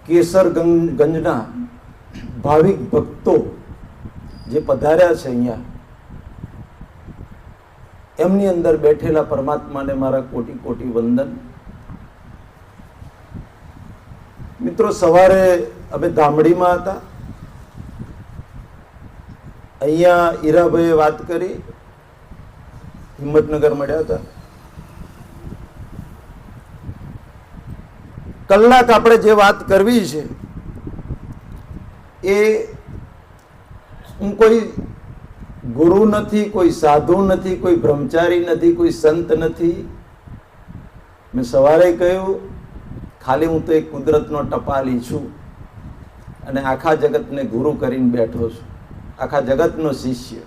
કેસરગંજના ભાવિક ભક્તો જે પધાર્યા છે અહીંયા, એમની અંદર બેઠેલા પરમાત્માને મારા કોટી કોટી વંદન. મિત્રો, સવારે અમે ધામડીમાં હતા. અહીંયા હીરાભાઈએ વાત કરી, હિંમતનગર મળ્યા હતા. કલાક આપણે જે વાત કરવી છે એ, હું કોઈ ગુરુ નથી, કોઈ સાધુ નથી, કોઈ બ્રહ્મચારી નથી, કોઈ સંત નથી. મેં સવારે કહ્યું, ખાલી હું તો એક કુદરતનો ટપાલી છું અને આખા જગતને ગુરુ કરીને બેઠો છું, આખા જગતનો શિષ્ય.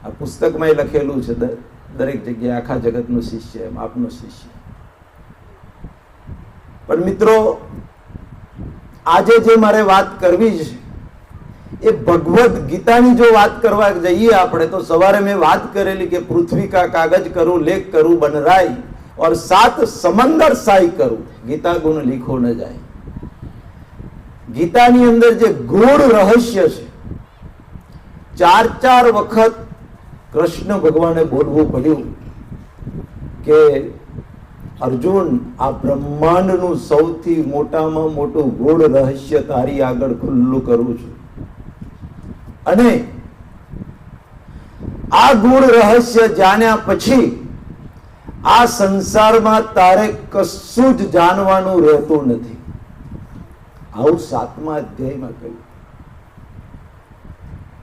આ પુસ્તકમાં લખેલું છે દરેક જગ્યાએ, આખા જગતનો શિષ્ય, એમ આપનો શિષ્ય. પણ મિત્રો, આજે જે મારે વાત કરવી છે એ ભગવદ ગીતાની જો વાત કરવા જઈએ આપણે, તો સવારે મેં વાત કરેલી કે પૃથ્વી કા કાગજ કરું, લેખ કરું बनराई और 7 समंदर साई करूं, गीता गुण लिखो न जाए. ગીતાની અંદર જે ગૂઢ રહસ્ય છે, 4 વખત કૃષ્ણ ભગવાને બોલવું પડ્યું કે અર્જુન, આ બ્રહ્માંડનું સૌથી મોટામાં મોટું ગૂઢ રહસ્ય તારી આગળ ખુલ્લું કરું છું, અને આ ગૂઢ રહસ્ય જાણ્યા પછી આ સંસારમાં તારે કશું જ જાણવાનું રહેતું નથી. આવું 7મા અધ્યાયમાં કહ્યું.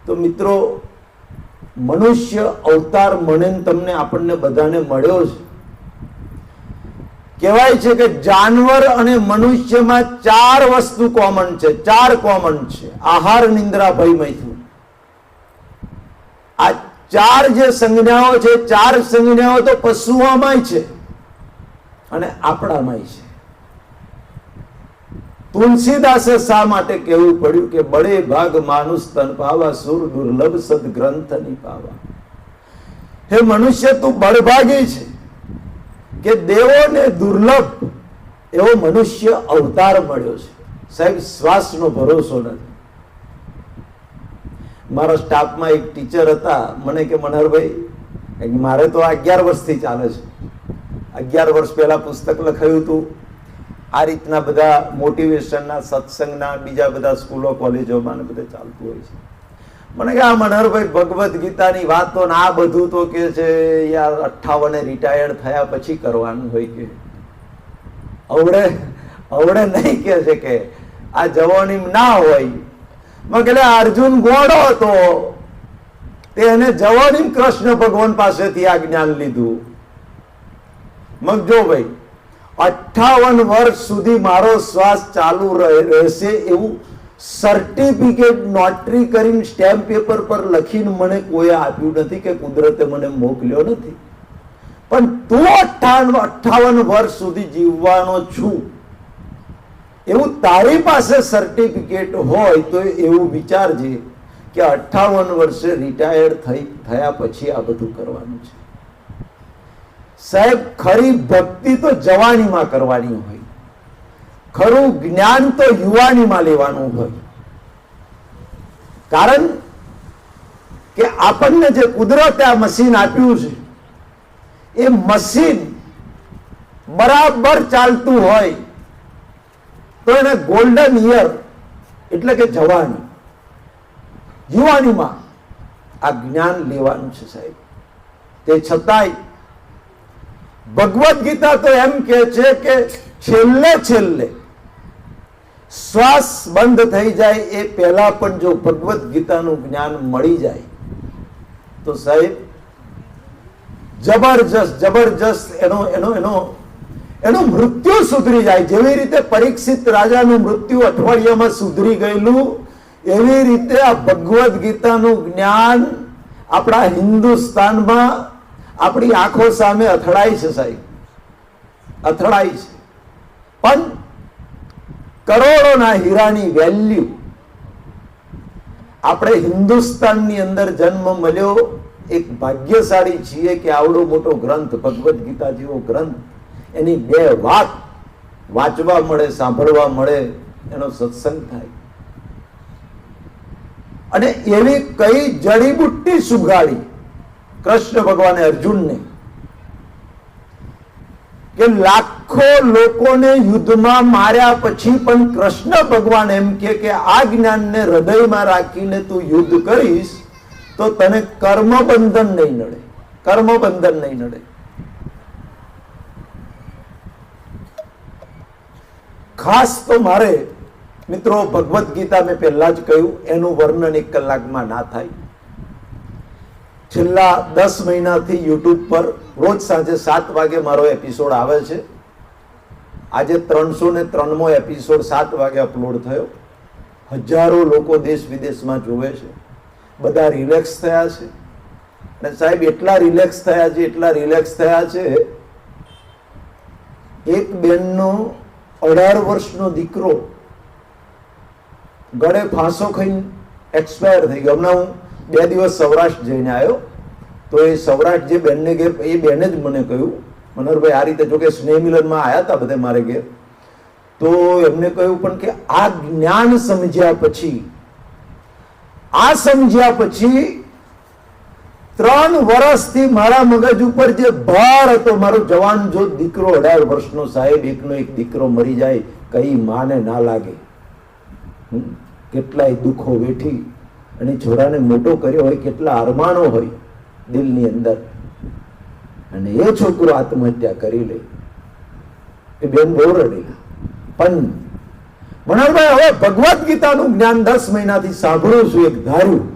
તો મિત્રો, મનુષ્ય અવતાર મને તમને આપણને બધાને મળ્યો છે. કહેવાય છે કે જાનવર અને મનુષ્યમાં 4 વસ્તુ કોમન છે, 4 કોમન છે. આહાર, નિંદ્રા, ભય, મૈથુન. આ 4 જે સંજ્ઞાઓ છે, 4 સંજ્ઞાઓ તો પશુઓમાંય છે અને આપણામાંય છે. તુલસીદાસે શા માટે કહેવું પડ્યું કે બડે ભાગ માનુષ તન પાવા, સુર દુર્લભ સદગ્રંથ ની પાવા. હે મનુષ્ય, તું બળભાગી છે કે દેવોને દુર્લભ એવો મનુષ્ય અવતાર મળ્યો છે. સાહેબ, શ્વાસનો ભરોસો નથી. મારા સ્ટાફમાં એક ટીચર હતા, મને કે મનહરભાઈ, મારે તો 11 વર્ષથી ચાલે છે, 11 વર્ષ પહેલા પુસ્તક લખાયું હતું. આ રીતના બધા મોટિવેશનના, સત્સંગના, બીજા બધા સ્કૂલો કોલેજોમાં ને બધે ચાલતું હોય છે. મને કે આ મનહરભાઈ, ભગવદ્ ગીતાની વાતો ને આ બધું તો કે છે યાર 58 રિટાયર્ડ થયા પછી કરવાનું હોય કે અવડે નહીં કે છે કે આ જવાની ના હોય. મગલે અર્જુન ગોળો હતો, તેને જવાની કૃષ્ણ ભગવાન પાસેથી આ જ્ઞાન લીધું. મગ જો ભાઈ, 58 વર્ષ સુધી મારો શ્વાસ ચાલુ રહેશે એવું સર્ટિફિકેટ નોટરી કરીને સ્ટેમ્પ પેપર પર લખીને મને કોઈ આપ્યું નથી, કે કુદરતે મને મોકલ્યો નથી. પણ તું 58 વર્ષ સુધી જીવવાનો છું એવું તારી પાસે સર્ટિફિકેટ હોય તો એવું વિચારજે કે 58 વર્ષે રિટાયર્ડ થયા પછી આ બધું કરવાનું છે. સાહેબ, ખરી ભક્તિ તો જવાનીમાં કરવાની હોય, ખરું જ્ઞાન તો યુવાનીમાં લેવાનું હોય. કારણ કે આપણને જે કુદરતે આ મશીન આપ્યું છે, એ મશીન બરાબર ચાલતું હોય તો એને ગોલ્ડન યર એટલે કે જવાની, યુવાનીમાં આ જ્ઞાન લેવાનું છે સાહેબ. તે છતાંય ભગવદ્ ગીતા તો એમ કે છે કે છેલ્લે શ્વાસ બંધ થઈ જાય એ પહેલા પણ જો ભગવદ્ ગીતાનું જ્ઞાન મળી જાય તો સાહેબ જબરજસ્ત એનું મૃત્યુ સુધરી જાય. જેવી રીતે પરીક્ષિત રાજાનું મૃત્યુ અઠવાડિયામાં સુધરી ગયેલું, એવી રીતે આ ભગવદ્ ગીતાનું જ્ઞાન આપણા હિન્દુસ્તાનમાં આપણી આંખો સામે અથડાય છે સાહેબ, અથડાય છે. પણ કરોડોના હીરાની વેલ્યુ. આપણે હિન્દુસ્તાનની અંદર જન્મ મળ્યો, એક ભાગ્યશાળી છીએ કે આવડો મોટો ગ્રંથ ભગવદ્ ગીતા જેવો ગ્રંથ, એની 2 વાત વાંચવા મળે, સાંભળવા મળે, એનો સત્સંગ થાય. અને એવી કઈ જડીબુટ્ટી સુગાડી કૃષ્ણ ભગવાને અર્જુનને કે લાખો લોકોને યુદ્ધમાં માર્યા પછી પણ કૃષ્ણ ભગવાન એમ કે આ જ્ઞાનને હૃદયમાં રાખીને તું યુદ્ધ કરીશ તો તને કર્મબંધન નહીં નડે, કર્મબંધન નહીં નડે. ખાસ તો મારે મિત્રો ભગવદ્ ગીતા મેં પહેલા જ કહ્યું એનું વર્ણન 1 કલાકમાં ના થાય. છેલ્લા 10 મહિનાથી યુટ્યુબ પર રોજ સાંજે 7 વાગે મારો એપિસોડ આવે છે. આજે 303મો એપિસોડ 7 વાગે અપલોડ થયો. હજારો લોકો દેશ વિદેશમાં જોવે છે. બધા રિલેક્સ થયા છે. અને સાહેબ એટલા રિલેક્સ થયા છે, એટલા રિલેક્સ થયા છે. એક બેનનો 18 વર્ષનો દીકરો ગળે ફાંસો ખાઈને એક્સપાયર થઈ ગયો. હમણાં હું 2 દિવસ સૌરાષ્ટ્ર જઈને આવ્યો તો એ સૌરાષ્ટ્ર જે બેનને ઘેર, એ બેને જ મને કહ્યું, મનોહરભાઈ આ રીતે, જો કે સ્નેહ મિલનમાં આવ્યા હતા બધે મારે ઘેર, તો એમને કહ્યું પણ કે આ જ્ઞાન સમજ્યા પછી, આ સમજ્યા પછી 3 વર્ષથી મારા મગજ ઉપર જે ભાર હતો, મારો જવાન જો દીકરો 18 વર્ષનો સાહેબ, એકનો એક દીકરો મરી જાય, કઈ માને ના લાગે. કેટલાય દુઃખો વેઠી અને છોરાને મોટો કર્યો હોય, કેટલા અરમાનો હોય દિલની અંદર, અને એ છોકરો આત્મહત્યા કરી લે. એ બેન બહુ રડેલા. પણ મનોહરભાઈ હવે ભગવદ્ ગીતાનું જ્ઞાન 10 મહિનાથી સાંભળું છું, એક ધાર્યું,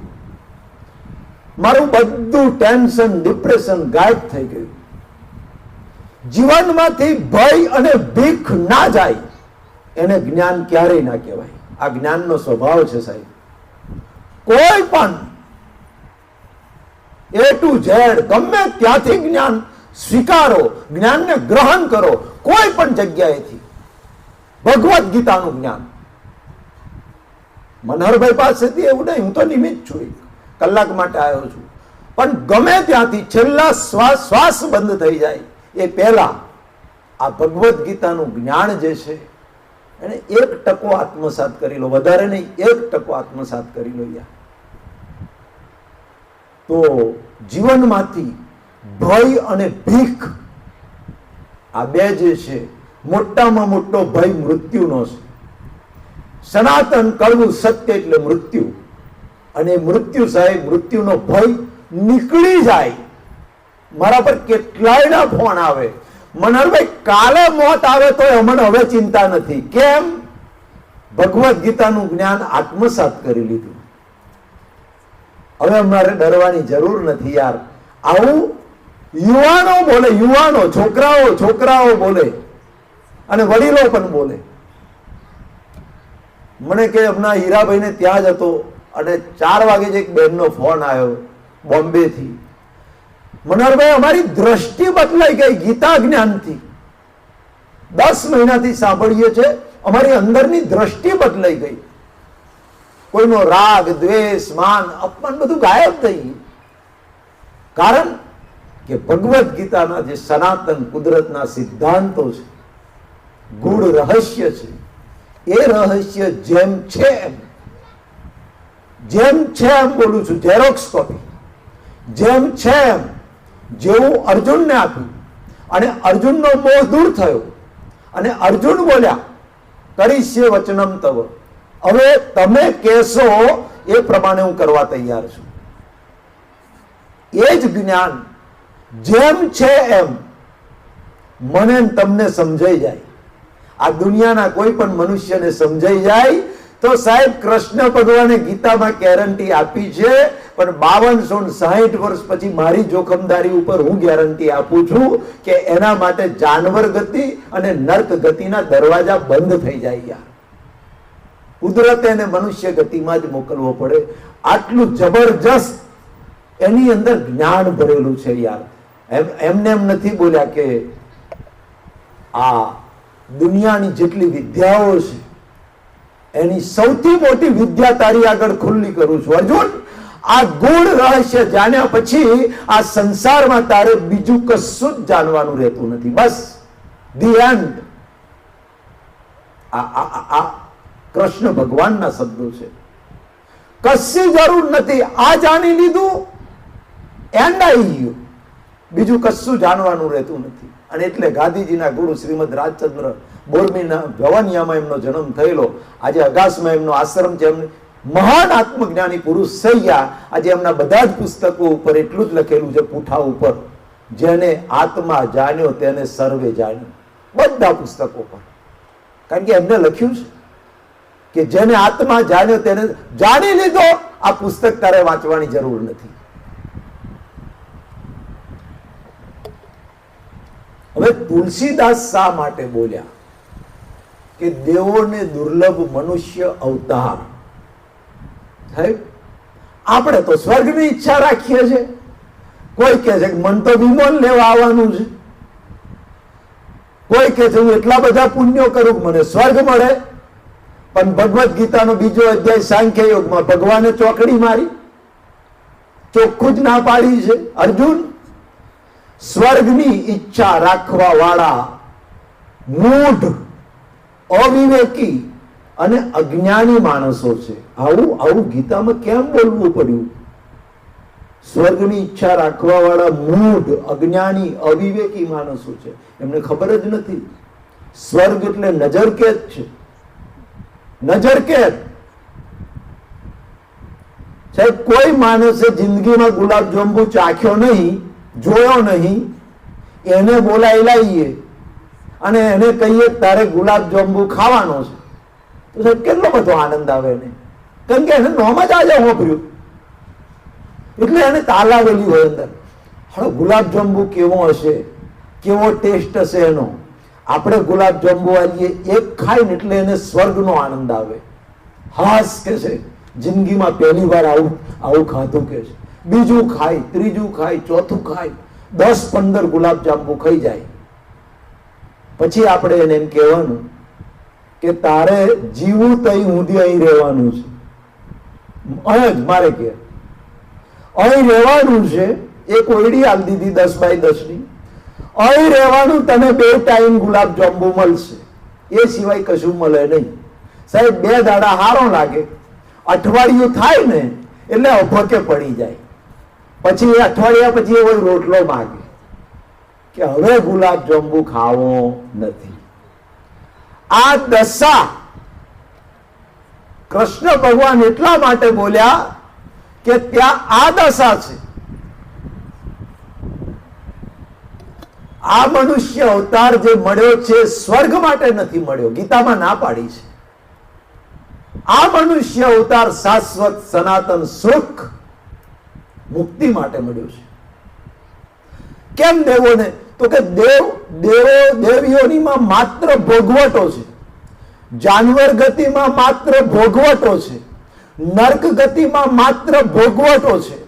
મારું બધું ટેન્શન, ડિપ્રેશન ગાયબ થઈ ગયું. જીવનમાંથી ભય અને ભીખ ના જાય એને જ્ઞાન ક્યારેય ના કહેવાય. આ જ્ઞાનનો સ્વભાવ છે સાહેબ. કોઈ પણ A to Z ગમે ત્યાંથી જ્ઞાન સ્વીકારો, જ્ઞાનને ગ્રહણ કરો, કોઈ પણ જગ્યાએથી. ભગવદ્ ગીતાનું જ્ઞાન મનહરભાઈ પાસેથી એવું નહીં, હું તો નિમિત્ત છું, 1 કલાક માટે આવ્યો છું, પણ ગમે ત્યાંથી છેલ્લા શ્વાસ બંધ થઈ જાય એ પહેલા આ ભગવદ્ ગીતાનું જ્ઞાન જે છે એને 1% આત્મસાત કરી લો, વધારે નહીં, 1% આત્મસાત કરી લો યાર. તો જીવનમાંથી ભય અને ભીખ, આ બે જે છે, મોટામાં મોટો ભય મૃત્યુનો છે. સનાતન કડવું સત્ય એટલે મૃત્યુ, અને મૃત્યુ સાહેબ, મૃત્યુનો ભય નીકળી જાય. મારા પર કેટલાયના ફોન આવે, મનહરભાઈ કાલે મોત આવે તો અમને હવે ચિંતા નથી. કેમ? ભગવદ્ ગીતાનું જ્ઞાન આત્મસાત કરી લીધું. હવે અમારે ડરવાની જરૂર નથી યાર. આવું યુવાનો બોલે, યુવાનો, છોકરાઓ બોલે, અને વડીલો પણ બોલે. મને કે હમણાં હીરાભાઈને ત્યાં જ હતો અને 4 વાગે જ એક બેનનો ફોન આવ્યો બોમ્બેથી. મનોહરભાઈ અમારી દ્રષ્ટિ બદલાઈ ગઈ ગીતા જ્ઞાનથી. 10 મહિનાથી સાંભળીએ છે, અમારી અંદરની દ્રષ્ટિ બદલાઈ ગઈ. કોઈનો રાગ, દ્વેષ, માન, અપમાન બધું ગાયબ થઈ ગયું. કારણ કે ભગવદ્ ગીતાના જે સનાતન કુદરતના સિદ્ધાંતો છે, ગૂઢ રહસ્ય છે, એ રહસ્ય જેમ છે એમ બોલું છું, ઝેરોક્સ કોપી, જેમ છે એમ, જેવું અર્જુનને આપ્યું અને અર્જુનનો મોહ દૂર થયો અને અર્જુન બોલ્યા કરીશ્ય વચનમ તવ, હવે તમે કહેશો એ પ્રમાણે હું કરવા તૈયાર છું. એ જ જ્ઞાન જેમ છે એમ મને તમને સમજાઈ જાય. આ દુનિયાના કોઈ પણ મનુષ્યને સમજાઈ જાય તો સાહેબ કૃષ્ણ ભગવાને ગીતામાં ગેરંટી આપી છે, પણ 5260 વર્ષ પછી મારી જોખમદારી ઉપર હું ગેરંટી આપું છું કે એના માટે જાનવર ગતિ અને નર્ક ગતિના દરવાજા બંધ થઈ જાય યાર. કુદરતે એને મનુષ્ય ગતિમાં જ મોકલવો પડે. આટલું જબરજસ્ત એની અંદર જ્ઞાન ભરેલું છે યાર. એમને એમ નથી બોલ્યા કે આ દુનિયાની જેટલી વિદ્યાઓ છે એની સૌથી મોટી વિદ્યા તારી આગળ ખુલ્લી કરું છું અર્જુન. આ ગૂઢ રહસ્ય જાણ્યા પછી આ સંસારમાં તારે બીજું કશું જ જાણવાનું રહેતું નથી. બસ ધી એન્ડ. આ કૃષ્ણ ભગવાનના શબ્દો છે. કશી જરૂર નથી, આ જાણી લીધું એન્ડ આવી ગયું, બીજું કશું જાણવાનું રહેતું નથી. અને એટલે ગાંધીજીના ગુરુ શ્રીમદ રાજચંદ્ર બોરમીના ભવનિયામાં એમનો જન્મ થયેલો, આજે અગાસમાં એમનો આશ્રમ છે. એમને મહાન આત્મજ્ઞાની પુરુષ થઈ ગયા. આજે એમના બધા જ પુસ્તકો ઉપર એટલું જ લખેલું છે, પૂઠા ઉપર, જેને આત્મા જાણ્યો તેને સર્વે જાણ્યો. બધા પુસ્તકો પર, કારણ કે એમને લખ્યું છે કે જેને આત્મા જાણ્યો તેને જાણી લીધો. આ પુસ્તક તારે વાંચવાની જરૂર નથી. હવે તુલસીદાસ શા માટે બોલ્યા કે દેવોને દુર્લભ મનુષ્ય અવતાર? સાહેબ, આપણે તો સ્વર્ગની ઈચ્છા રાખીએ છીએ. કોઈ કહે છે કે મન તો વિમોલ લેવા આવવાનું છે, કોઈ કહે છે હું એટલા બધા પુણ્યો કરું મને સ્વર્ગ મળે. પણ ભગવદ્ ગીતાનો બીજો અધ્યાય સાંખ્ય યોગમાં ભગવાને ચોકડી મારી, ચોખ્ખું જ ના પાડી છે. અર્જુન, સ્વર્ગની ઈચ્છા રાખવા વાળા મૂઢ, અવિવેકી અને અજ્ઞાની માણસો છે. આવું ગીતામાં કેમ બોલવું પડ્યું? સ્વર્ગની ઈચ્છા રાખવા વાળા મૂઢ, અજ્ઞાની, અવિવેકી માણસો છે. એમને ખબર જ નથી સ્વર્ગ એટલે નજરકેદ છે. નજરકેદ. સાહેબ, કોઈ માણસે જિંદગીમાં ગુલાબ જાંબુ ચાખ્યો નહીં, જોયો નહીં, એને બોલાવી લાવીએ અને એને કહીએ તારે ગુલાબ જાંબુ ખાવાનો છે, તો સાહેબ કેટલો બધો આનંદ આવે એને. કેમ કે એને નોમ જ આજે વાપર્યું એટલે એને તાલાવેલી હોય અંદર. હવે ગુલાબ જાંબુ કેવો હશે, કેવો ટેસ્ટ હશે એનો. આપણે ગુલાબ જાંબુ આવીએ, એક ખાય ને એટલે એને સ્વર્ગનો આનંદ આવે. હાસ કે છે જિંદગીમાં પહેલી વાર આવું ખાધું કે છે. બીજું ખાય, ત્રીજું ખાય, ચોથું ખાય, 10-15 ગુલાબ જાંબુ ખાઈ જાય. પછી આપણે એને એમ કહેવાનું કે તારે જીવું તઈ ઊંધી અહીં રહેવાનું છે. અહીં જ મારે કે અહીં રહેવાનું છે. એક ઓયડી આપી દીધી 10 બાય 10 ની. અહીં રહેવાનું, તને 2 ટાઈમ ગુલાબ જાંબુ મળશે, એ સિવાય કશું મળે નહીં. સાહેબ, 2 દાડા હારો લાગે, અઠવાડિયું થાય ને એટલે અભકે પડી જાય. પછી એ અઠવાડિયા પછી એવો રોટલો માગે કે હવે ગુલાબ જાંબુ ખાવો નથી. આ દશા કૃષ્ણ ભગવાન એટલા માટે બોલ્યા કે ત્યાં આ દશા છે. આ મનુષ્ય અવતાર જે મળ્યો છે સ્વર્ગ માટે નથી મળ્યો, ગીતામાં ના પાડી છે. આ મનુષ્ય અવતાર શાશ્વત સનાતન સુખ મુક્તિ માટે મળ્યો છે. કેમ દેવોને? તો કે દેવીઓનીમાં માત્ર ભોગવટો છે, જાનવર ગતિમાં માત્ર ભોગવટો છે, નર્ક ગતિમાં માત્ર ભોગવટો છે.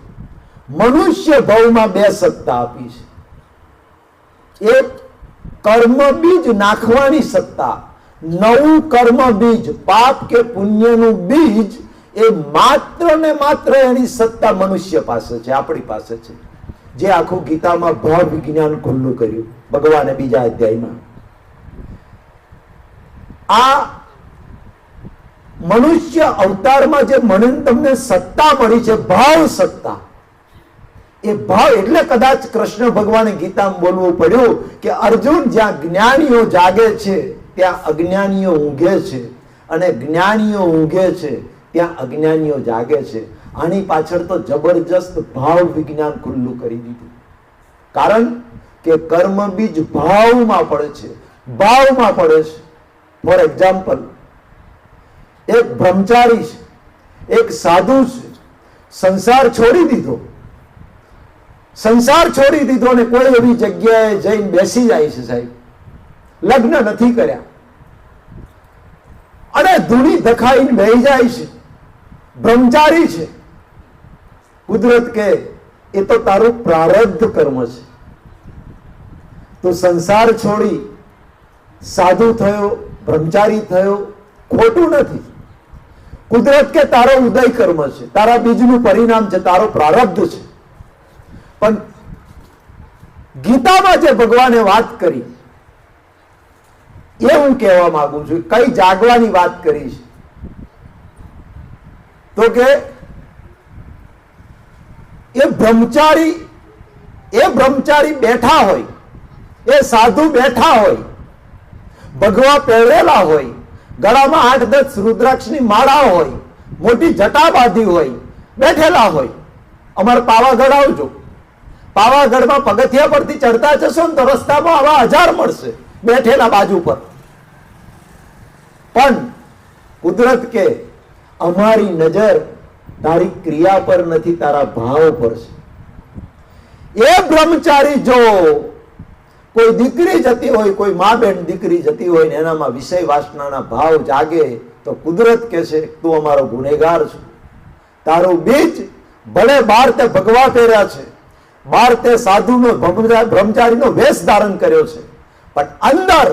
મનુષ્ય ભાવમાં 2 સત્તા આપી છે. એક કર્મ બીજ નાખવાની સત્તા. નવું કર્મ બીજ, પાપ કે પુણ્યનું બીજ, એ માત્ર ને માત્ર એની સત્તા મનુષ્ય પાસે છે, આપણી પાસે છે. જે આખું ગીતામાં ભાવ વિજ્ઞાન ખુલ્લું કર્યું ભગવાને બીજા અધ્યાયમાં. આ મનુષ્ય અવતારમાં જે મને તમને સત્તા મળી છે, ભાવ સત્તા, એ ભાવ એટલે કદાચ કૃષ્ણ ભગવાને ગીતામાં બોલવું પડ્યું કે અર્જુન, જ્યાં જ્ઞાનીઓ જાગે છે ત્યાં અજ્ઞાનીઓ ઊંઘે છે, અને જ્ઞાનીઓ ઊંઘે છે ત્યાં અજ્ઞાનીઓ જાગે છે. આની પાછળ તો જબરજસ્ત ભાવ વિજ્ઞાન ખુલ્લું કરી દીધું. કારણ કે કર્મ બીજ ભાવમાં પડે છે, ભાવમાં પડે છે. ફોર એક્ઝામ્પલ, એક બ્રહ્મચારી છે, એક સાધુ છે, સંસાર છોડી દીધો. સંસાર છોડી દીધો ને કોઈ એવી જગ્યાએ જઈને બેસી જાય છે. સાહેબ, લગ્ન નથી કર્યા અને ધૂણી ધખાઈને બેસી જાય છે. બ્રહ્મચારી છે. કુદરત કે એ તો તારું પ્રારબ્ધ કર્મ છે. તો સંસાર છોડી સાધુ થયો, બ્રહ્મચારી થયો, ખોટું નથી. કુદરત કે તારો ઉદય કર્મ છે, તારા બીજનું પરિણામ છે, તારો પ્રારબ્ધ છે. પણ ગીતામાં જે ભગવાને વાત કરી એ હું કહેવા માંગુ છું. કઈ જાગવાની વાત કરી છે તો કે એ બ્રહ્મચારી બેઠા હોય, એ સાધુ બેઠા હોય, ભગવા પહેરેલા હોય, ગળામાં 8-10 રુદ્રાક્ષની માળા હોય, મોટી જટા બાંધી હોય, બેઠેલા હોય. અમારે પાવાગઢ આવજો, પાવાગઢમાં પગથિયા પરથી ચડતા જશો ને તો રસ્તામાં આવા 1000 મળશે બેઠેલા બાજુ પર. પણ કુદરત કે અમારી નજર તારી ક્રિયા પર નથી, તારા ભાવ પર છે. એ બ્રહ્મચારી જો કોઈ દીકરી જતી હોય, કોઈ મા બેન દીકરી જતી હોય ને એનામાં વિષય વાસનાના ભાવ જાગે તો કુદરત કે છે તું અમારો ગુનેગાર છું. તારું બીજ ભલે બહાર તે ભગવા પહેર્યા છે, બહાર તે સાધુનો બ્રહ્મચારીનો વેશ ધારણ કર્યો છે, પણ અંદર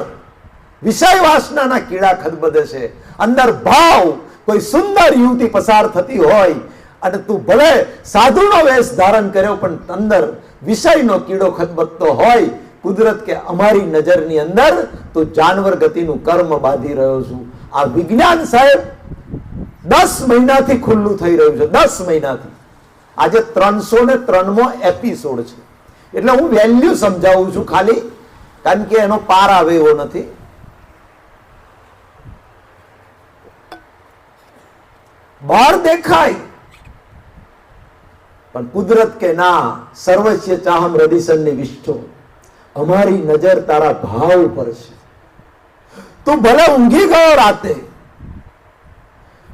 વિષય વાસનાના કીડા ખદબદે છે. અંદર ભાવ, કોઈ સુંદર યુવતી પસાર થતી હોય અને તું ભલે સાધુનો વેશ ધારણ કર્યો પણ અંદર વિષયનો કીડો ખદબદતો હોય, કુદરત કે અમારી નજરની અંદર તું જાનવર ગતિનું કર્મ બાંધી રહ્યો છું. આ વિજ્ઞાન સાહેબ 10 મહિનાથી ખુલ્લું થઈ રહ્યું છે. 10 મહિનાથી. આજે 303મો એપિસોડ છે. એટલે હું વેલ્યુ સમજાવું છું ખાલી, કારણ કે એનો પાર આવે એવો નથી. બહાર દેખાય પણ કુદરત કે ના, સર્વસ્ય ચાહમ રદિસનની વિષ્ઠો, અમારી નજર તારા ભાવ પર છે. તું ભલે ઊંઘી ગયો રાતે,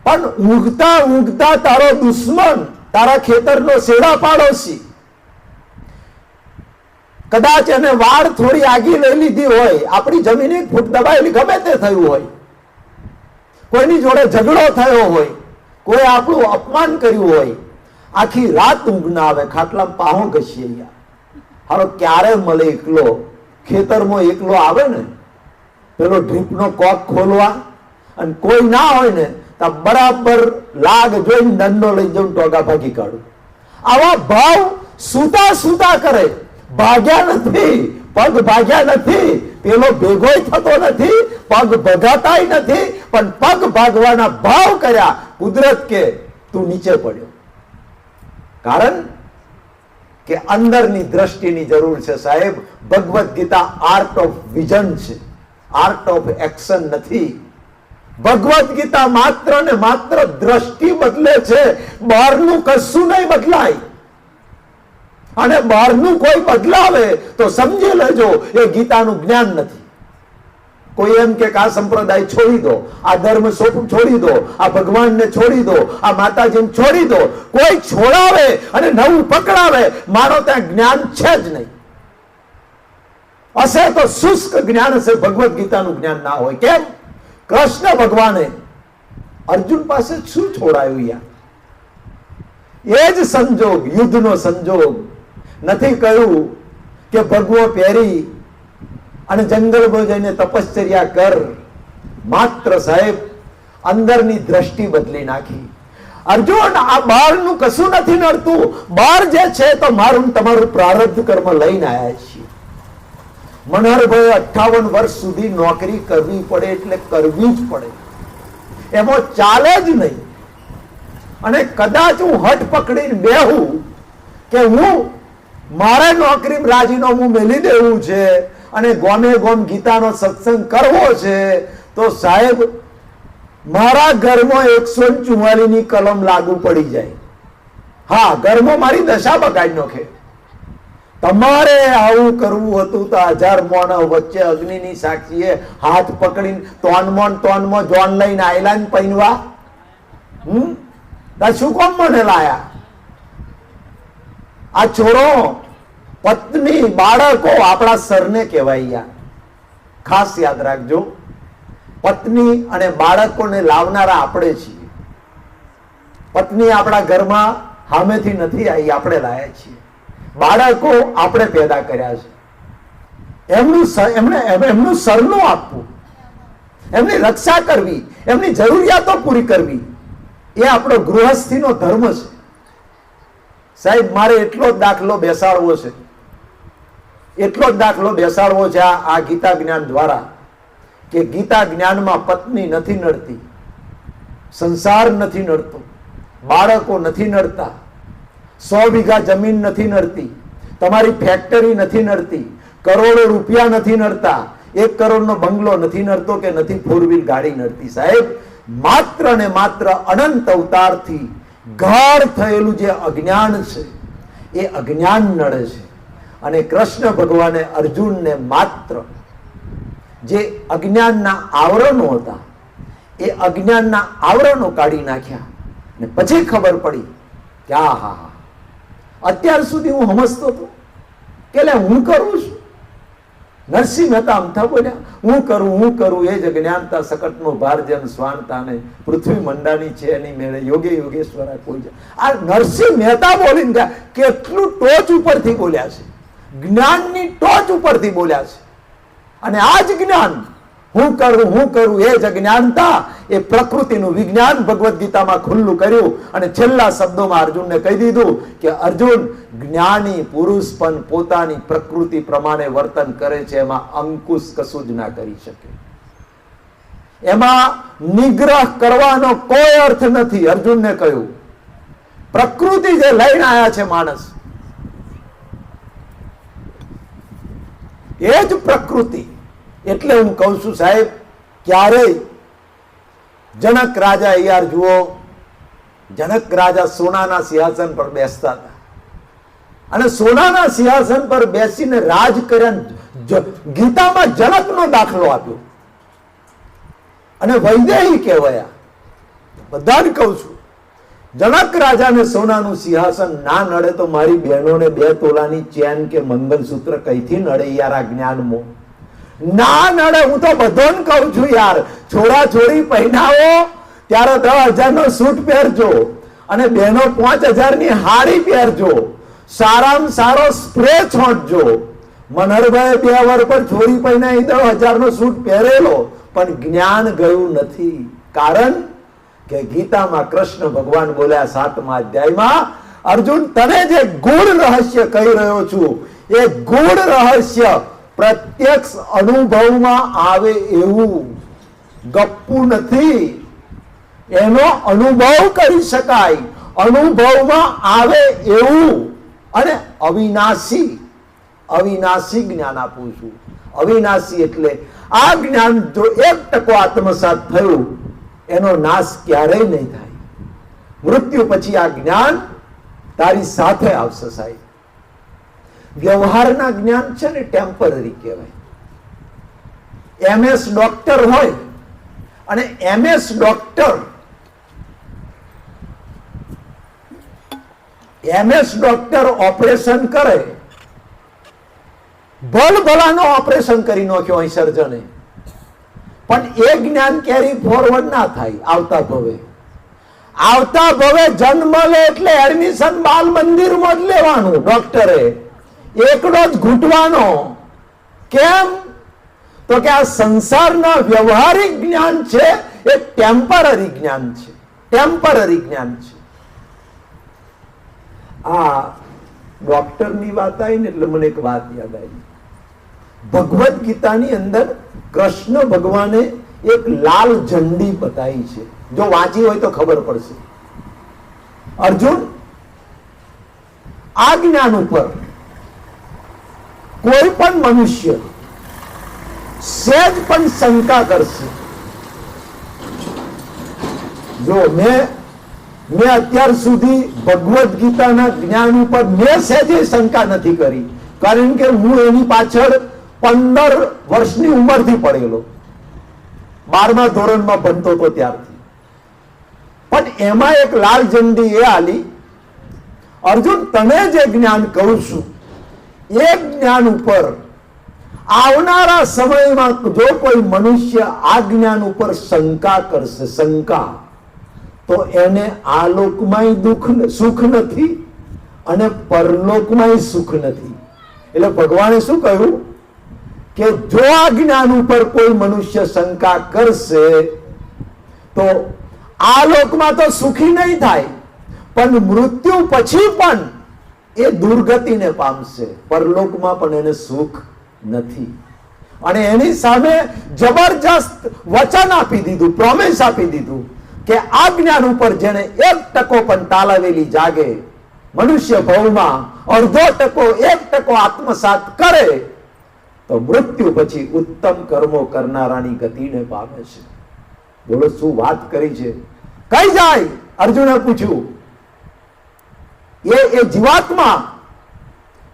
પણ ઊંઘતા ઊંઘતા તારો દુશ્મન, તારા ખેતરનો શેડા પાડોશી, કદાચ એને વાળ થોડી આગી લઈ લીધી હોય, આપણી જમીન 1 ફૂટ દબાયેલી, ગમે તે થયું હોય, કોઈની જોડે ઝઘડો થયો હોય, કોઈ આપણું અપમાન કર્યું હોય, આખી રાત ઊંઘ ના આવે, ખાટલામાં પાહો ઘસીએ. હવે ક્યારે મળે એકલો? ખેતરમાં એકલો આવે ને પેલો ડ્રીપનો કોક ખોલવા, અને કોઈ ના હોય ને તો બરાબર લાગ જોઈને દંડો લઈ જવું, ટોગા ભાગી કાઢું. આવા ભાવ સુતા સુતા કરે. ભાગ્યા નથી, પગ ભાગ્યા નથી, પેલો ભેગોય થતો નથી, પગ ભગાતાય નથી, પણ પગ ભાગવાના ભાવ કર્યા. કુદરત કે તું નીચે પડ્યો. કારણ કે અંદરની દ્રષ્ટિની જરૂર છે સાહેબ. Bhagavad Gita art of vision છે, આર્ટ ઓફ એક્શન નથી. ભગવદ ગીતા માત્ર ને માત્ર દ્રષ્ટિ બદલે છે, બહારનું કશું નહીં બદલાય. અને બહારનું કોઈ બદલાવે તો સમજી લેજો એ ગીતાનું જ્ઞાન નથી. કોઈ એમ કે આ સંપ્રદાય છોડી દો, આ ધર્મ છોડી દો, આ ભગવાનને છોડી દો, આ માતાજીને છોડી દો. કોઈ છોડાવે અને નવું પકડાવે, માનો ત્યાં જ્ઞાન છે જ નહીં. હશે તો શુષ્ક જ્ઞાન હશે, ભગવદ ગીતાનું જ્ઞાન ના હોય. કેમ? કૃષ્ણ ભગવાને અર્જુન પાસે શું છોડાયું યાર? એ જ સંજોગ, યુદ્ધનો સંજોગ. નથી કહ્યું કે ભગવો પહેરી અને જંગલમાં જઈને તપશ્ચર્યા કર. માત્ર સાહેબ અંદરની દ્રષ્ટિ બદલી નાખી. અર્જુન, આ બહારનું કશું નથી નડતું. બહાર જે છે તો મારું તમારું પ્રારબ્ધ કર્મ લઈને આવ્યા છીએ. મનહરભાઈ 58 વર્ષ સુધી નોકરી કરવી પડે એટલે કરવી જ પડે, એમાં ચાલે જ નહીં. અને કદાચ હું હઠ પકડીને બેહું કે હું મારે નોકરી રાજીનામું મેલી દેવું છે અને ગોમે ગોમ ગીતાનો સત્સંગ કરવો છે, તો સાહેબ મારા ઘરમાં 144 ની કલમ લાગુ પડી જાય. હા, ઘરમાં મારી દશા બગાડી નાખે. તમારે આવું કરવું હતું તો 1000 મોણ વચ્ચે અગ્નિની સાક્ષીએ હાથ પકડીને તોનમાં જોન લઈને આયલા ને પૈનવા. શું કોમ મને લાયા? આ છોડો, પત્ની, બાળકો આપણા સરને કહેવાય. ખાસ યાદ રાખજો, પત્ની અને બાળકોને લાવનારા આપણે છીએ. પત્ની આપણા ઘરમાં સામેથી નથી આવી, આપણે લાયા છીએ. બાળકો આપણે પેદા કર્યા છે. એમનું સરનું આપવું, એમની રક્ષા કરવી, એમની જરૂરિયાતો પૂરી કરવી, એ આપણો ગૃહસ્થીનો ધર્મ છે. સાહેબ મારે એટલો જ દાખલો બેસાડવો છે, આ ગીતા જ્ઞાન દ્વારા કે ગીતા જ્ઞાનમાં પત્ની નથી નડતી, સંસાર નથી નડતો, બાળકો નથી નડતા, 100 વીઘા જમીન નથી નડતી, તમારી ફેક્ટરી નથી નડતી, કરોડો રૂપિયા નથી નડતા, 1 કરોડનો બંગલો નથી નડતો કે નથી 4 વ્હીલ ગાડી નડતી. સાહેબ, માત્ર ને માત્ર અનંત અવતારથી ગાઢ થયેલું જે અજ્ઞાન છે એ અજ્ઞાન નડે છે. અને કૃષ્ણ ભગવાને અર્જુનને માત્ર જે અજ્ઞાનના આવરણો હતા એ અજ્ઞાનના આવરણો કાઢી નાખ્યા ને પછી ખબર પડી કે હા, અત્યાર સુધી હું સમજતો હતો કે હું કરું છું. નરસિંહ મહેતા અમથા બોલ્યા, હું કરું એ જ અજ્ઞાનતા સકટનો ભાર જેમ સ્વાનતાને પૃથ્વી મંડાની છે એની મેળે યોગે યોગેશ્વરા કોઈ છે. આ નરસિંહ મહેતા બોલીને ગયા, કેટલું ટોચ ઉપરથી બોલ્યા છે, જ્ઞાનની ટોચ ઉપરથી બોલ્યા છે. અને આ જ જ્ઞાન હું કરું એ જ અજ્ઞાનતા એ પ્રકૃતિનું વિજ્ઞાન ભગવદ્ ગીતામાં ખુલ્લું કર્યું. અને છેલ્લા શબ્દોમાં અર્જુનને કહી દીધું કે અર્જુન, જ્ઞાની પુરુષ પણ પોતાની પ્રકૃતિ પ્રમાણે વર્તન કરે છે, એમાં અંકુશ કશું જ ના કરી શકે, એમાં નિગ્રહ કરવાનો કોઈ અર્થ નથી. અર્જુનને કહ્યું પ્રકૃતિ જે લઈને આવ્યા છે માણસ, એ જ પ્રકૃતિ. એટલે હું કહું છું સાહેબ, ક્યારેય જનક રાજા, યાર જુઓ, જનક રાજા સોનાના સિંહાસન પર બેસતા હતા અને સોનાના સિંહાસન પર બેસીને રાજ કર્યા. ગીતામાં જનકનો દાખલો આપ્યો અને વૈદેહી કહેવાયા. બધાને કહું છું, જનક રાજાને સોનાનું સિંહાસન ના નડે તો મારી બહેનોને 2 તોલાની ચેન કે મંગલસૂત્ર કઈથી નડે યાર? આ જ્ઞાનમાં ના નડે. હું તો બધાને કહું છું યાર, છોડા છોડી પહેરાવો ત્યારે 10,000 નો સૂટ પહેરજો અને બહેનો 5,000 ની હાડી પહેરજો, સારામાં સારો સ્પ્રે છોંટજો. મનહરભાઈ 2 વર્ષ પર છોડી પહેરાવી 10,000 નો સૂટ પહેરેલો પણ જ્ઞાન ગયું નથી. કારણ કે ગીતામાં કૃષ્ણ ભગવાન બોલ્યા 7મા અધ્યાયમાં, અર્જુન તને જે ગૂઢ રહસ્ય કહી રહ્યો છું એ ગૂઢ રહસ્ય પ્રત્યક્ષ અનુભવમાં આવે એવું ગપ્પુ નથી. એનો અનુભવ કરી શકાય, અનુભવમાં આવે એવું અને અવિનાશી જ્ઞાન આપું છું. અવિનાશી એટલે આ જ્ઞાન જો 1% આત્મસાત થયું એનો નાશ ક્યારેય નહીં થાય. મૃત્યુ પછી આ જ્ઞાન તારી સાથે આવશે સાહેબ. વ્યવહારના જ્ઞાન છે ને ટેમ્પરરી કહેવાય. MS ડોક્ટર હોય અને MS ડોક્ટર ઓપરેશન કરે, ભલભલાનો ઓપરેશન કરી નાખ્યો અહીં સર્જને, પણ એ જ્ઞાન કેરી ફોરવર્ડ ના થાય. આવતા ભવે જન્મ લે એટલે એડમિશન બાલ મંદિરમાં જ લેવાનું. ડોક્ટરે એકડો જ ઘૂંટવાનો. કેમ? તો કે આ સંસારના વ્યવહારિક જ્ઞાન છે એ ટેમ્પરરી જ્ઞાન છે. આ ડોક્ટરની વાત આવી ને એટલે મને એક વાત યાદ આવી. ભગવદ્ ગીતાની અંદર કૃષ્ણ ભગવાને એક લાલ ઝંડી બતાવી છે. જો વાંચી હોય તો ખબર પડશે. અર્જુન, આ જ્ઞાન ઉપર કોઈ પણ મનુષ્ય સહેજ પણ શંકા કરશે. જો મેં અત્યાર સુધી ભગવદ્ ગીતાના જ્ઞાન ઉપર મેં સહેજે શંકા નથી કરી, કારણ કે હું એની પાછળ 15 વર્ષની ઉંમરથી પડેલો, 12મા ધોરણમાં ભણતો હતો ત્યારથી. પણ એમાં એક લાલ ઝંડી એ આલી, અર્જુન તને જે જ્ઞાન કહું છું એ જ્ઞાન ઉપર આવનારા સમયમાં જો કોઈ મનુષ્ય આ જ્ઞાન ઉપર શંકા કરશે, તો એને આ લોકમાંય સુખ નથી અને પરલોકમાંય સુખ નથી. એટલે ભગવાને શું કહ્યું કે જો આ જ્ઞાન ઉપર કોઈ મનુષ્ય શંકા કરશે તો આ લોકમાં તો સુખી નહીં થાય, પણ મૃત્યુ પછી પણ એ દુર્ગતિને પામશે, પરલોકમાં પણ એને સુખ નથી. અને એની સામે જબરજસ્ત વચન આપી દીધું, પ્રોમિસ આપી દીધું કે આ જ્ઞાન ઉપર જેને 1% પણ તાલાવેલી જાગે, મનુષ્ય ભવમાં અડધો ટકો 1% આત્મસાત કરે તો મૃત્યુ પછી ઉત્તમ કર્મો કરનારાની ગતિને પામે છે. બોલો શું વાત કરી છે. કઈ જાય? અર્જુને પૂછ્યું. એ જીવાત્મા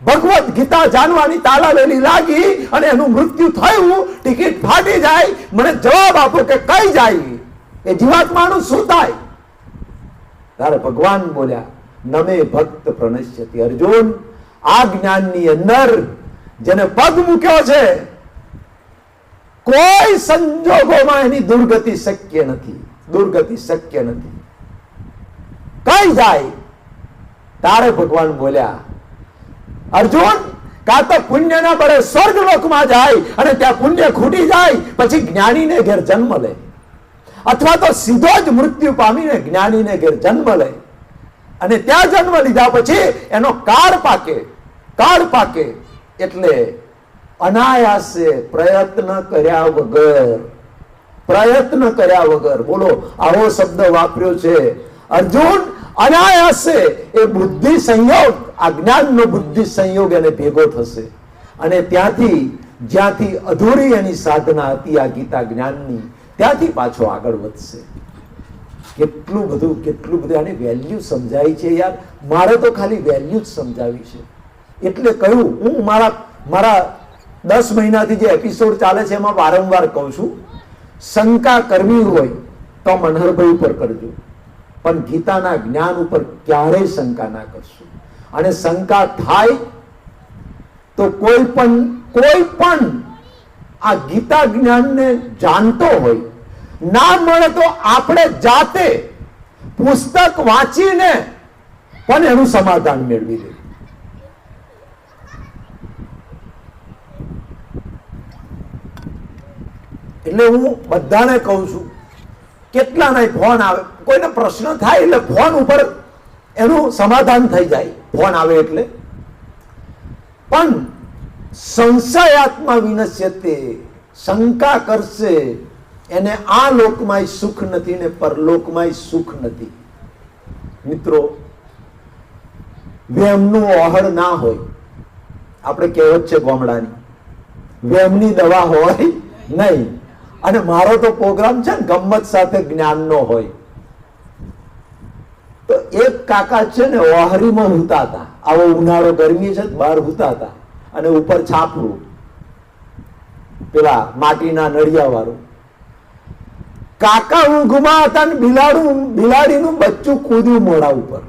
ભગવદ ગીતા જાણવાની તાલાવેલી લાગી અને એનું મૃત્યુ થયું, ટિકિટ ફાટી જાય. મને જવાબ આપો કે કઈ જાય? એ જીવાત્માનું શું થાય? ત્યારે ભગવાન બોલ્યા, નમે ભક્ત પ્રણશ્યતિ. અર્જુન, આ જ્ઞાનની અંદર જેને પગ મૂક્યો છે, કોઈ સંજોગોમાં એની દુર્ગતિ શક્ય નથી. દુર્ગતિ શક્ય નથી. કઈ જાય? તારે ભગવાન બોલ્યા, અર્જુન, કાં તો પુણ્યના બળે સ્વર્ગલોકમાં જાય અને ત્યાં પુણ્ય ખૂટી જાય પછી જ્ઞાનીને ઘેર જન્મ લે, અથવા તો સીધો જ મૃત્યુ પામીને જ્ઞાનીને ઘેર જન્મ લે અને ત્યાં જન્મ લીધા પછી એનો કાળ પાકે. કાળ પાકે એટલે અનાયાસે પ્રયત્ન કર્યા વગર, બોલો આવો શબ્દ વાપર્યો છે અર્જુન. અનાયાસે એ બુદ્ધિ સંયોગ, આ જ્ઞાનનો બુદ્ધિ સંયોગ એને ભેગો થશે અને ત્યાંથી જ્યાંથી અધૂરી એની સાધના હતી આ ગીતા જ્ઞાનની, ત્યાંથી પાછો આગળ વધશે. કેટલું બધું આની વેલ્યુ સમજાય છે યાર. મારે તો ખાલી વેલ્યુ જ સમજાવી છે. એટલે કહ્યું, હું મારા 10 મહિનાથી જે એપિસોડ ચાલે છે એમાં વારંવાર કહું છું, શંકા કરવી હોય તો મનહરભાઈ ઉપર કરજો, પણ ગીતાના જ્ઞાન ઉપર ક્યારેય શંકા ના કરશો. અને શંકા થાય તો કોઈ પણ આ ગીતા જ્ઞાનને જાણતો હોય, ના મળે તો આપણે જાતે પુસ્તક વાંચીને પણ એનું સમાધાન મેળવી લે. એટલે હું બધાને કહું છું, કેટલાના ફોન આવે, કોઈને પ્રશ્ન થાય એટલે ફોન ઉપર એનું સમાધાન થઈ જાય, ફોન આવે એટલે. પણ સંશયાત્મા વિનશ્યતે, શંકા કરશે એને આ લોકમાંય સુખ નથી ને પરલોકમાંય સુખ નથી. મિત્રો, વેમનું ઓહળ ના હોય, આપણે કહેવત છે ગામડાની, વેમની દવા હોય નહીં. અને મારો તો પ્રોગ્રામ છે ને ગમ્મત સાથે જ્ઞાનનો હોય. તો એક કાકા છે ને ઓહરીમાં હુતા હતા. આવો ઉનાળો ગરમી છે, બહાર હુતા હતા અને ઉપર છાપરું, પેલા માટીના નળિયા વાળું. કાકા ઊંઘમાં હતા ને બિલાડીનું બચ્ચું કૂદ્યું મોઢા ઉપર.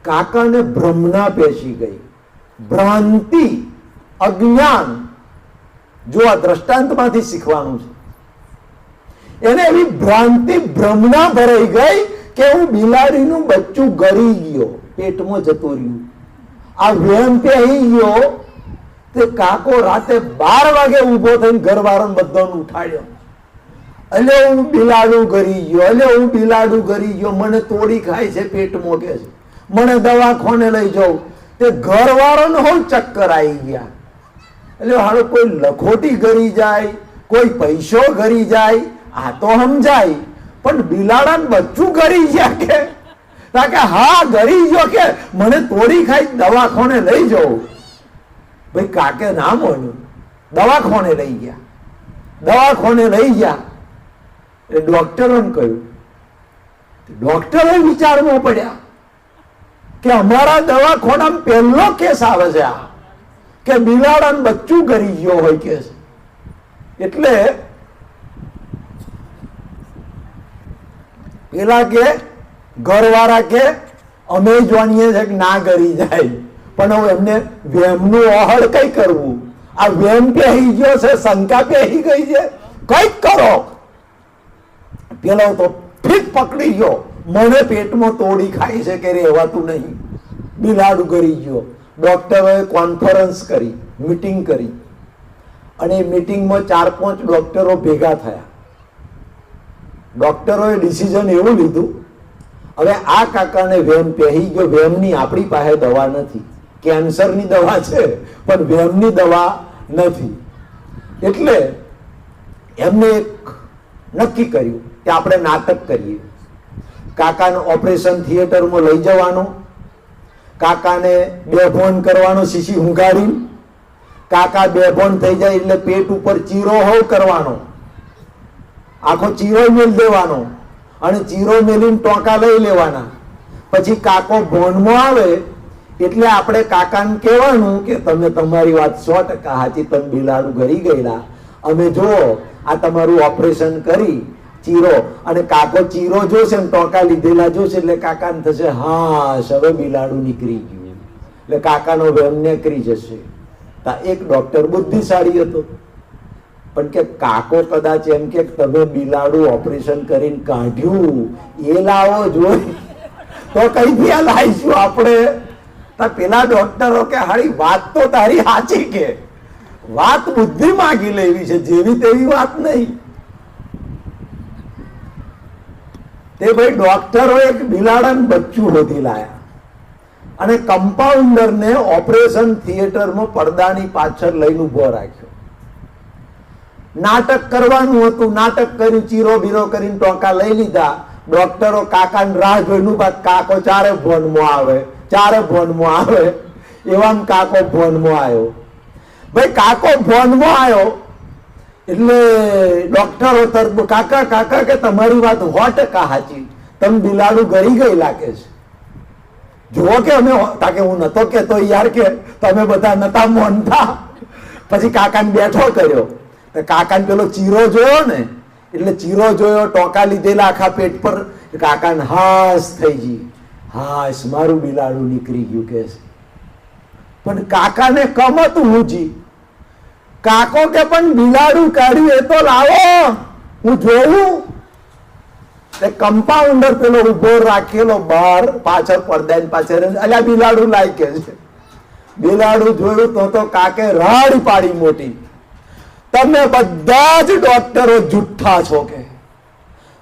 કાકાને ભ્રમણા પેશી ગઈ, ભ્રાંતિ, અજ્ઞાન. જો આ દ્રષ્ટાંતમાંથી શીખવાનું છે. એને એવી ભ્રાંતિ, ભ્રમણા ભરાઈ ગઈ કે હું બિલાડીનું બચ્ચું ગળી ગયો, પેટમાં જતું રહ્યું. આ વેમ પહેરી ગયો તે કાકો રાતે 12 વાગે ઉભો થઈને ઘરવાળાને બધાને ઉઠાડ્યો. એટલે હું બિલાડું ગરી ગયો, મને તોડી ખાય છે પેટમાં, કે છે મને દવાખાને લઈ જાઉં. તે ઘરવાળાને હું ચક્કર આવી ગયા. એટલે હાલો કોઈ લખોટી ગરી જાય, કોઈ પૈસો ગરી જાય, આ તો સમજાય, પણ બિલાડાને બચ્ચું ગરી ગયા કે હા ગરી ગયો કે મને તોડી ખાઈ દવાખાને લઈ જાઉં. ભાઈ કાકે ના માન્યું, દવાખાને લઈ ગયા. એટલે ડોક્ટરોને કહ્યું, ડોક્ટરો વિચારમાં પડ્યા કે અમારા દવાખાનામાં પહેલો કેસ આવે છે આ, કે બિલાડાનું બચ્ચું કરી ગયો હોય કે. એટલે પેલા કે ઘરવાળા કે અમે જાણીએ છે કે ના કરી જાય, પણ હવે એમને વેમનું ઓહળ કઈ કરવું? આ વેમ પહેરી ગયો છે, શંકા પહેરી ગઈ છે, કઈક કરો. પેલો તો ઠીક પકડી ગયો, મને પેટમાં તોડી ખાઈ છે કે રહેવાતું નહીં, બિલાડું કરી ગયો. ડોક્ટરોએ કોન્ફરન્સ કરી, મીટિંગ કરી અને એ મીટિંગમાં 4-5 ડોક્ટરો ભેગા થયા. ડોક્ટરોએ ડિસિઝન એવું લીધું, હવે આ કાકાને વેમ પહેરી ગયો, વેમની આપણી પાસે દવા નથી, કેન્સરની દવા છે પણ વેમની દવા નથી, એટલે એમને એક નક્કી કર્યું કે આપણે નાટક કરીએ. કાકાને ઓપરેશન થિયેટરમાં લઈ જવાનો, કાકાને બેભાન કરવાનો શીશી હુંગાડી, કાકા બેભાન થઈ જાય એટલે પેટ ઉપર ચીરો હોવ કરવાનો, આખો ચીરો મેલ દેવાનો અને ચીરો મેલીને ટોંકા લઈ લેવાના. પછી કાકો ભોનમાં આવે એટલે આપણે કાકાને કહેવાનું કે તમે તમારી વાત 100% સાચી, તમે બિલાડું ગરી ગયેલા, અમે જો આ તમારું ઓપરેશન કરી ચીરો, અને કાકો ચીરો જોશે ને ટોંકા લીધેલા જોશે એટલે કાકાને થશે હા હવે બિલાડું નીકળી ગયું, એટલે કાકાનો વેમ નીકળી જશે. એક ડોક્ટર બુદ્ધિશાળી હતો, પણ કે કાકો કદાચ એમ કે તમે બિલાડું ઓપરેશન કરીને કાઢ્યું એ લાવો જોઈ તો કઈ ત્યાં લાવીશું આપણે. પેલા ડોક્ટરો કે હારી વાત તો તારી સાચી, કે વાત બુદ્ધિ માંગી લેવી છે, જેવી તેવી વાત નહીં. તે ભાઈ ડોક્ટરો એક બિલાડાનું બચ્ચું શોધી લાયા અને કમ્પાઉન્ડરને ઓપરેશન થિયેટરમાં પડદાની પાછળ લઈને ઉભો રાખ્યો. નાટક કરવાનું હતું, નાટક કર્યું, ચીરો બીરો કરીને ટોંકા લઈ લીધા. ડોક્ટરો કાકાને રાહ જોઈને કાકો ચારે ભોનમાં આવે, ચારે ભોનમાં આવે. એવામાં કાકો ભોનમાં આવ્યો. ભાઈ કાકો ભોનમાં આવ્યો એટલે ડોક્ટરો તરફ કાકા કાકા કે તમારી વાત 100% સાચી, તમે બિલાડું ગરી ગઈ લાગે છે. જુઓ કે અમે તાકે હું નતો કેતો યાર, કે તમે બધા નતા મોનતા. પછી કાકાને બેઠો કર્યો, કાકાને પેલો ચીરો જોયો ને એટલે ચીરો જોયો, ટોંકા લીધેલા આખા પેટ પર. કાકાને હાશ થઈ ગઈ, હાશ મારું બિલાડું નીકળી ગયું કે. પણ કાકાને કમ હતું હુંજી. કાકો કે પણ બિલાડું કાઢ્યું એ તો લાવો હું જોઉં. કમ્પાઉન્ડર પેલો ઉભો રાખેલો બહાર પાછળ પડદાની પાછળ, અલ્યા બિલાડું લાય કે છે. બિલાડું જોયું તો કાકે રાડ પાડી મોટી, તમે બધા જ ડોક્ટરો જુઠ્ઠા છો, કે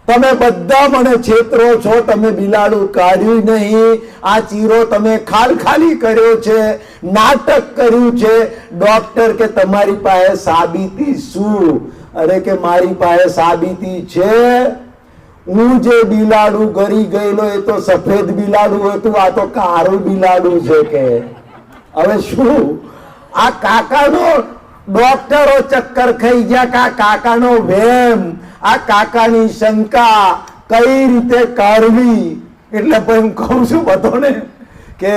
તમે બધા મને છેતરો છો, તમે બિલાડું કાઢ્યું નહીં, આ ચીરો તમે ખાલી કર્યો છે, નાટક કર્યું છે. ડોક્ટર કે તમારી પાસે સાબિતી શું? અરે કે મારી પાસે સાબિતી છે. હું જે બિલાડું ગરી ગયેલો એ તો સફેદ બિલાડું હતું, આ તો કાળું બિલાડું છે. કે હવે શું? આ કાકાનો ડોક્ટરો ચક્કર ખાઈ ગયા, કે આ કાકાનો વેમ, આ કાકાની શંકા કઈ રીતે કાઢવી. એટલે હું કહું છું બધાને કે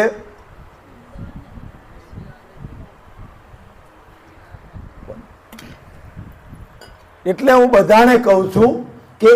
એટલે હું બધાને કહું છું કે